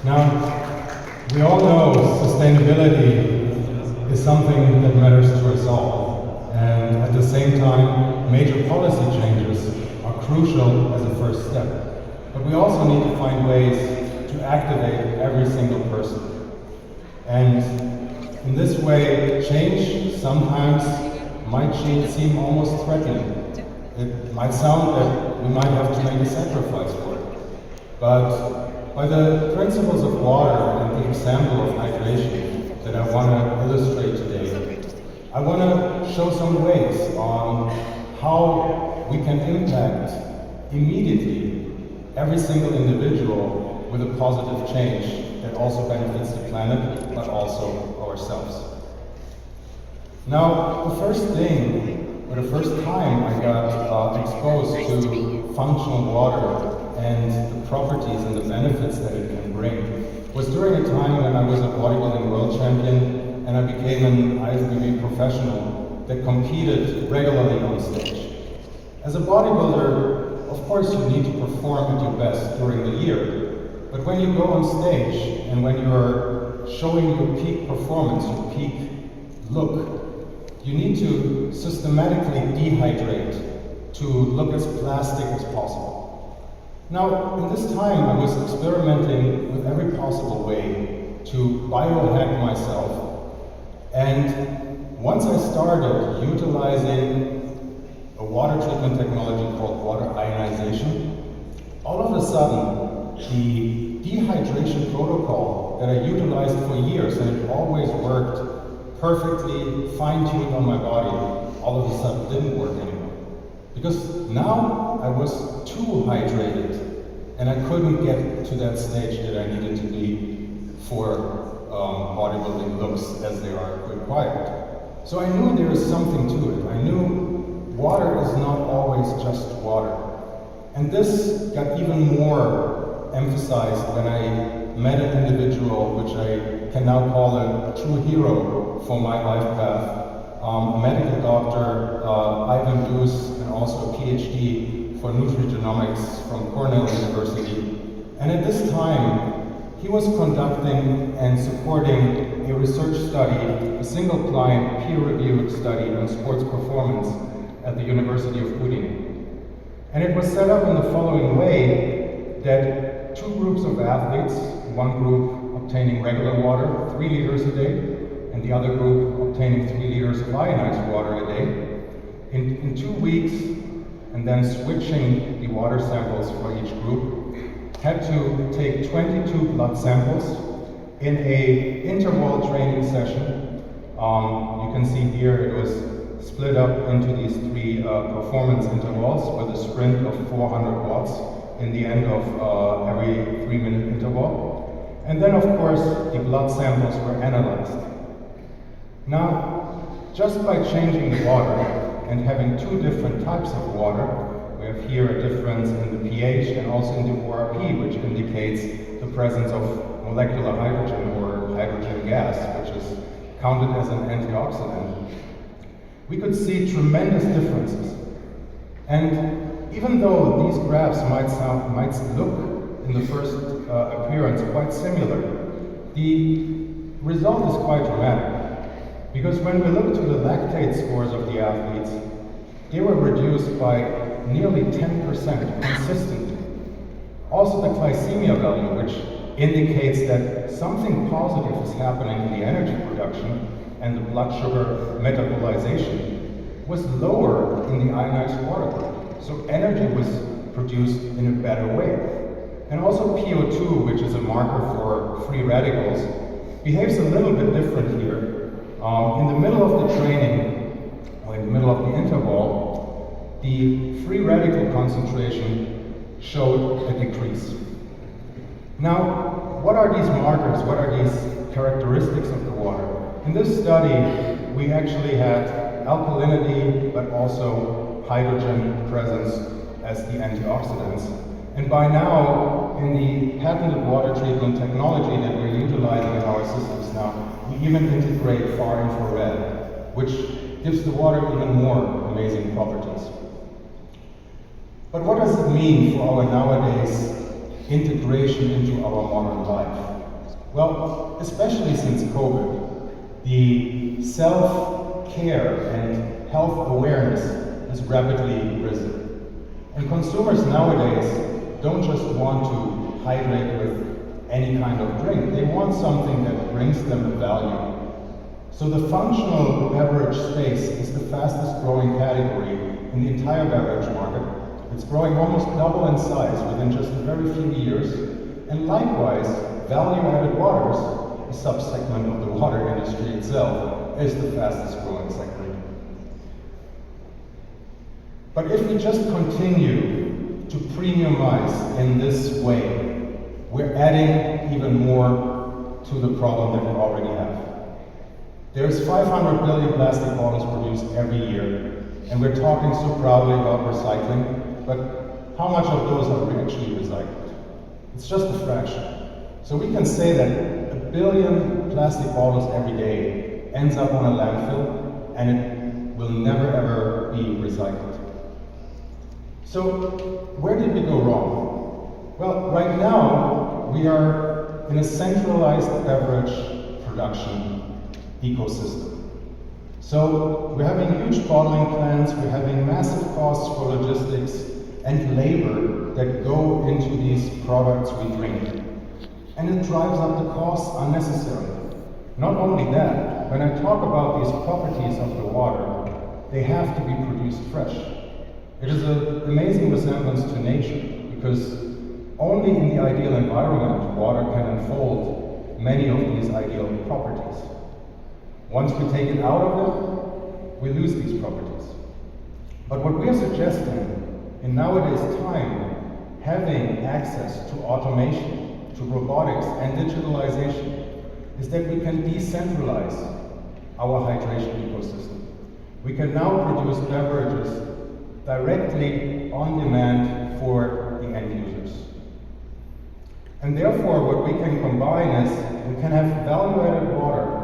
Now, we all know sustainability is something that matters to us all, and at the same time, major policy changes are crucial as a first step. But we also need to find ways to activate every single person. And in this way, change sometimes might seem almost threatening. It might sound that we might have to make a sacrifice for it. But by the principles of water and the example of hydration that I want to illustrate today, I want to show some ways on how we can impact immediately every single individual with a positive change that also benefits the planet, but also ourselves. Now, the first time I got exposed to functional water and the properties and the benefits that it can bring was during a time when I was a bodybuilding world champion and I became an AQUIVIO professional that competed regularly on stage. As a bodybuilder, of course you need to perform at your best during the year, but when you go on stage and when you're showing your peak performance, your peak look, you need to systematically dehydrate to look as plastic as possible. Now, in this time, I was experimenting with every possible way to biohack myself. And once I started utilizing a water treatment technology called water ionization, all of a sudden, the dehydration protocol that I utilized for years, and it always worked perfectly fine-tuned on my body, all of a sudden didn't work anymore. Because now I was too hydrated and I couldn't get to that stage that I needed to be for bodybuilding looks as they are required. So I knew there was something to it. I knew water is not always just water. And this got even more emphasized when I met an individual, which I can now call a true hero for my life path, a medical doctor, Ivan Deuce, and also a PhD for nutrigenomics from Cornell University. And at this time, he was conducting and supporting a research study, a single-client, peer-reviewed study on sports performance at the University of Udine. And it was set up in the following way, that two groups of athletes, one group obtaining regular water, 3 liters a day, and the other group obtaining 3 liters of ionized water a day, in 2 weeks, and then switching the water samples for each group, had to take 22 blood samples in a interval training session. You can see here it was split up into these 3 performance intervals with a sprint of 400 watts in the end of every 3-minute interval. And then, of course, the blood samples were analyzed. Now, just by changing the water and having 2 different types of water, we have here a difference in the pH and also in the ORP, which indicates the presence of molecular hydrogen or hydrogen gas, which is counted as an antioxidant. We could see tremendous differences. And even though these graphs might look in the first appearance quite similar, the result is quite dramatic. Because when we look to the lactate scores of the athletes, they were reduced by nearly 10% consistently. Also the glycemia value, which indicates that something positive is happening in the energy production and the blood sugar metabolization, was lower in the ionized water group. So energy was produced in a better way. And also PO2, which is a marker for free radicals, behaves a little bit different here. In the middle of the training, or in the middle of the interval, the free radical concentration showed a decrease. Now, what are these markers? What are these characteristics of the water? In this study, we actually had alkalinity, but also hydrogen presence as the antioxidants. And by now, in the patented water treatment technology that we're utilizing in our systems now, we even integrate far infrared, which gives the water even more amazing properties. But what does it mean for our nowadays integration into our modern life? Well, especially since COVID, the self-care and health awareness has rapidly risen. And consumers nowadays don't just want to hydrate with any kind of drink, they want something that brings them a value. So the functional beverage space is the fastest growing category in the entire beverage market. It's growing almost double in size within just a very few years. And likewise, value-added waters, a subsegment of the water industry itself, is the fastest growing sector. But if we just continue to premiumize in this way, we're adding even more to the problem that we already have. There's 500 billion plastic bottles produced every year, and we're talking so proudly about recycling, but how much of those are actually recycled? It's just a fraction. So we can say that 1 billion plastic bottles every day ends up on a landfill, and it will never ever be recycled. So where did we go wrong? Well, right now we are in a centralized beverage production ecosystem. So we're having huge bottling plants, we're having massive costs for logistics and labor that go into these products we drink. And it drives up the costs unnecessarily. Not only that, when I talk about these properties of the water, they have to be produced fresh. It is an amazing resemblance to nature, because only in the ideal environment water can unfold many of these ideal properties. Once we take it out of it, we lose these properties. But what we're suggesting in nowadays time, having access to automation, to robotics and digitalization, is that we can decentralize our hydration ecosystem. We can now produce beverages directly on demand for the end users. And therefore, what we can combine is we can have value-added water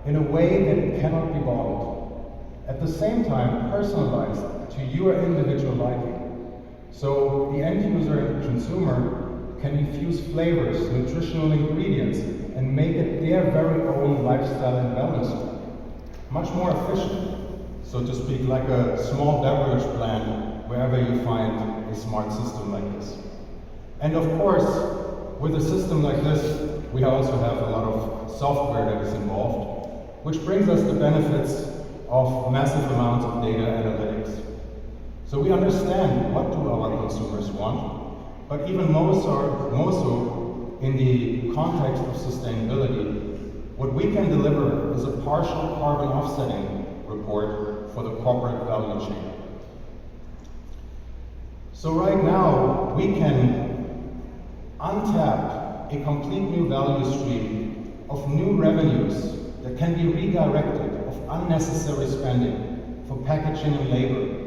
in a way that it cannot be bottled. At the same time, personalized to your individual liking. So the end user and consumer can infuse flavors, nutritional ingredients, and make it their very own lifestyle and wellness. Much more efficient, so to speak, like a small beverage plant wherever you find a smart system like this. And of course, with a system like this, we also have a lot of software that is involved, which brings us the benefits of massive amounts of data analytics. So we understand what do our consumers want, but even more so in the context of sustainability, what we can deliver is a partial carbon offsetting report for the corporate value chain. So right now, we can untap a complete new value stream of new revenues that can be redirected of unnecessary spending for packaging and labor,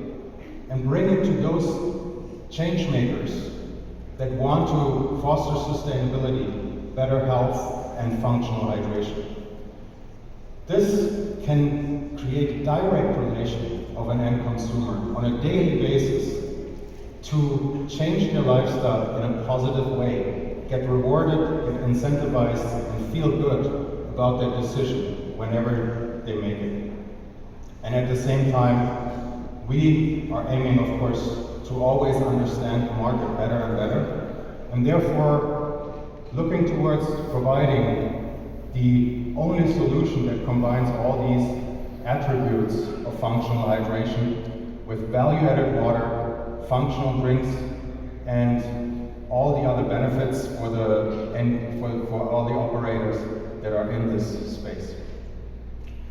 and bring it to those change makers that want to foster sustainability, better health, and functional hydration. This can create direct relation of an end consumer on a daily basis to change their lifestyle in a positive way, get rewarded, get incentivized, and feel good about their decision whenever they make it. And at the same time, we are aiming, of course, to always understand the market better and better, and therefore looking towards providing the only solution that combines all these attributes of functional hydration with value-added water, functional drinks, and all the other benefits for all the operators that are in this space.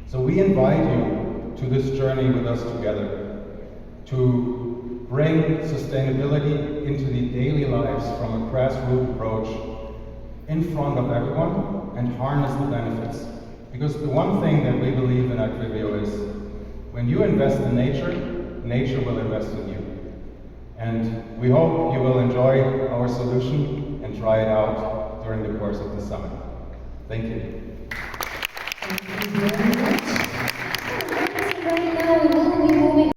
So we invite you to this journey with us together, to bring sustainability into the daily lives from a grassroots approach in front of everyone and harness the benefits. Because the one thing that we believe in AQUIVIO is when you invest in nature, nature will invest in you. And we hope you will enjoy our solution and try it out during the course of the summit. Thank you. Thank you very much. Right now,